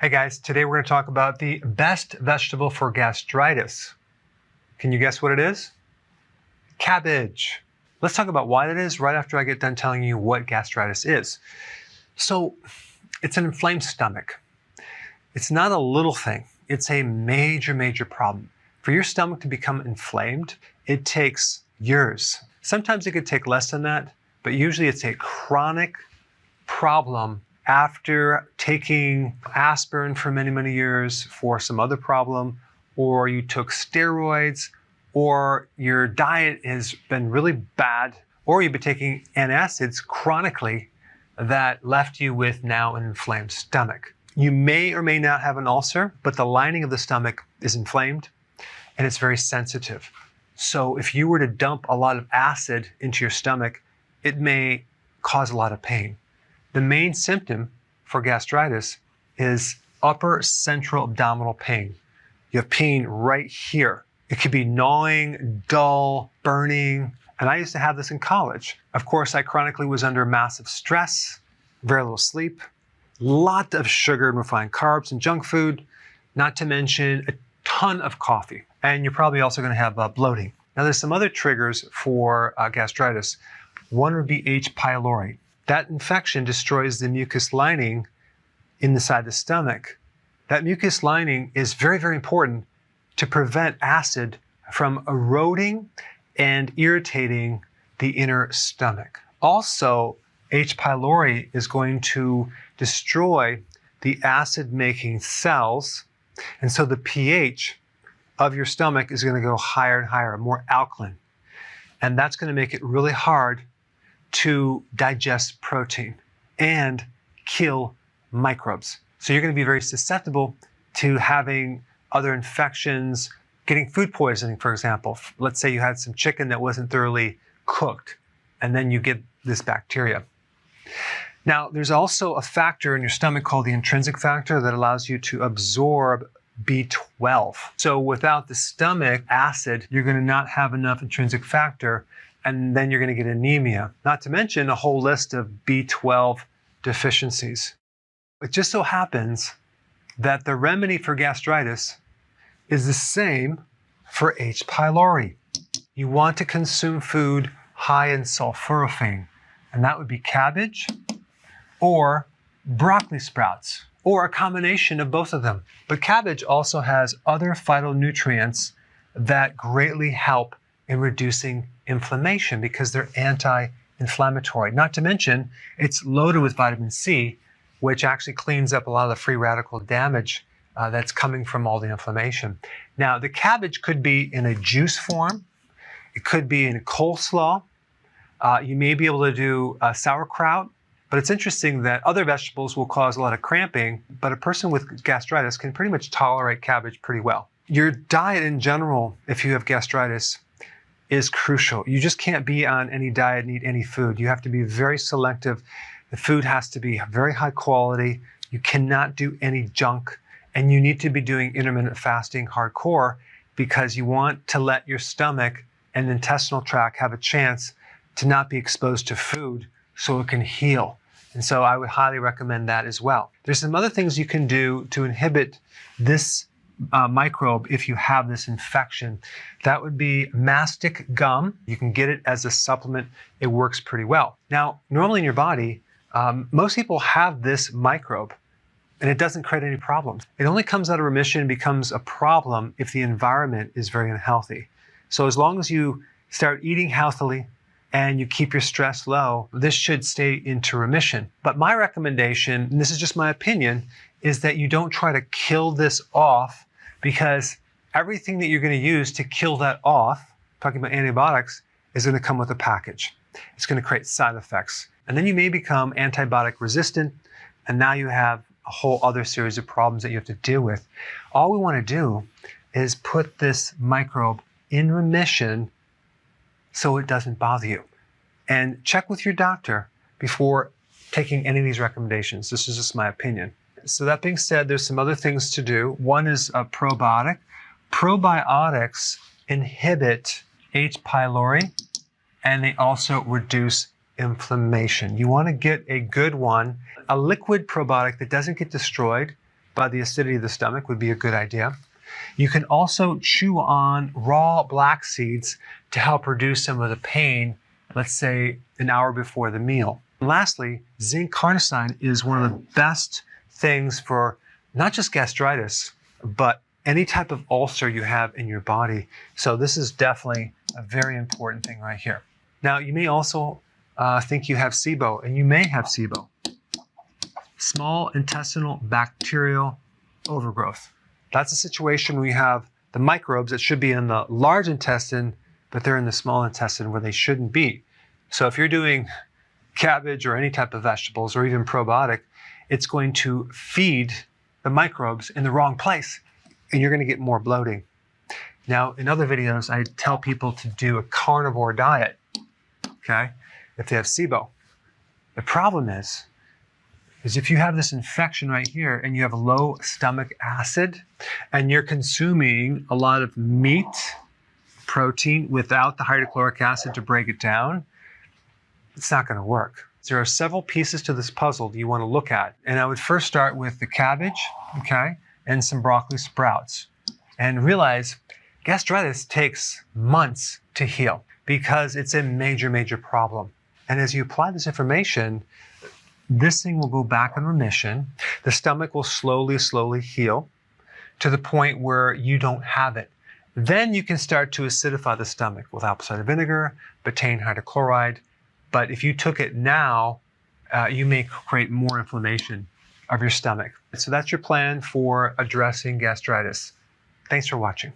Hey guys, today we're going to talk about the best vegetable for gastritis. Can you guess what it is? Cabbage. Let's talk about why it is right after I get done telling you what gastritis is. So, it's an inflamed stomach. It's not a little thing. It's a major problem. For your stomach to become inflamed, it takes years. Sometimes it could take less than that, but usually it's a chronic problem after taking aspirin for many years for some other problem, or you took steroids, or your diet has been really bad, or you've been taking antacids chronically that left you with now an inflamed stomach. You may or may not have an ulcer, but the lining of the stomach is inflamed and it's very sensitive. So if you were to dump a lot of acid into your stomach, it may cause a lot of pain. The main symptom for gastritis is upper central abdominal pain. You have pain right here. It could be gnawing, dull, burning, and I used to have this in college. Of course, I chronically was under massive stress, very little sleep, lot of sugar and refined carbs and junk food, not to mention a ton of coffee. And you're probably also going to have bloating. Now, there's some other triggers for gastritis. One would be H. pylori. That infection destroys the mucus lining inside the stomach. That mucus lining is very important to prevent acid from eroding and irritating the inner stomach. Also, H. pylori is going to destroy the acid-making cells, and so the pH of your stomach is going to go higher and higher, more alkaline. And that's going to make it really hard to digest protein and kill microbes. So you're going to be very susceptible to having other infections, getting food poisoning, for example. Let's say you had some chicken that wasn't thoroughly cooked, and then you get this bacteria. Now, there's also a factor in your stomach called the intrinsic factor that allows you to absorb B12. So without the stomach acid, you're going to not have enough intrinsic factor, and then you're going to get anemia, not to mention a whole list of B12 deficiencies. It just so happens that the remedy for gastritis is the same for H. pylori. You want to consume food high in sulforaphane, and that would be cabbage or broccoli sprouts, or a combination of both of them. But cabbage also has other phytonutrients that greatly help in reducing inflammation because they're anti-inflammatory. Not to mention, it's loaded with vitamin C, which actually cleans up a lot of the free radical damage that's coming from all the inflammation. Now, the cabbage could be in a juice form. It could be in a coleslaw. You may be able to do sauerkraut. But it's interesting that other vegetables will cause a lot of cramping, but a person with gastritis can pretty much tolerate cabbage pretty well. Your diet in general, if you have gastritis, is crucial. You just can't be on any diet and eat any food. You have to be very selective. The food has to be very high quality. You cannot do any junk, and you need to be doing intermittent fasting hardcore because you want to let your stomach and intestinal tract have a chance to not be exposed to food so it can heal. And so I would highly recommend that as well. There's some other things you can do to inhibit this microbe if you have this infection. That would be mastic gum. You can get it as a supplement. It works pretty well. Now, normally in your body, most people have this microbe and it doesn't create any problems. It only comes out of remission and becomes a problem if the environment is very unhealthy. So as long as you start eating healthily, and you keep your stress low, this should stay into remission. But my recommendation, and this is just my opinion, is that you don't try to kill this off because everything that you're going to use to kill that off, talking about antibiotics, is going to come with a package. It's going to create side effects. And then you may become antibiotic resistant, and now you have a whole other series of problems that you have to deal with. All we want to do is put this microbe in remission so it doesn't bother you. And check with your doctor before taking any of these recommendations. This is just my opinion. So that being said, there's some other things to do. One is a probiotic. Probiotics inhibit H. pylori, and they also reduce inflammation. You want to get a good one, a liquid probiotic that doesn't get destroyed, by the acidity of the stomach would be a good idea. You can also chew on raw black seeds to help reduce some of the pain, let's say an hour before the meal. And lastly, zinc carnosine is one of the best things for not just gastritis, but any type of ulcer you have in your body. So this is definitely a very important thing right here. Now, you may also think you have SIBO, and you may have SIBO. Small intestinal bacterial overgrowth. That's a situation where you have the microbes that should be in the large intestine, but they're in the small intestine where they shouldn't be. So if you're doing cabbage or any type of vegetables or even probiotic, it's going to feed the microbes in the wrong place, and you're going to get more bloating. Now, in other videos, I tell people to do a carnivore diet, okay, if they have SIBO. The problem is if you have this infection right here and you have low stomach acid and you're consuming a lot of meat, protein without the hydrochloric acid to break it down, it's not going to work. There are several pieces to this puzzle that you want to look at. And I would first start with the cabbage, okay, and some broccoli sprouts. And realize gastritis takes months to heal because it's a major, major problem. And as you apply this information, this thing will go back in remission. The stomach will slowly, slowly heal to the point where you don't have it. Then you can start to acidify the stomach with apple cider vinegar, betaine hydrochloride. But if you took it now, you may create more inflammation of your stomach. So that's your plan for addressing gastritis. Thanks for watching.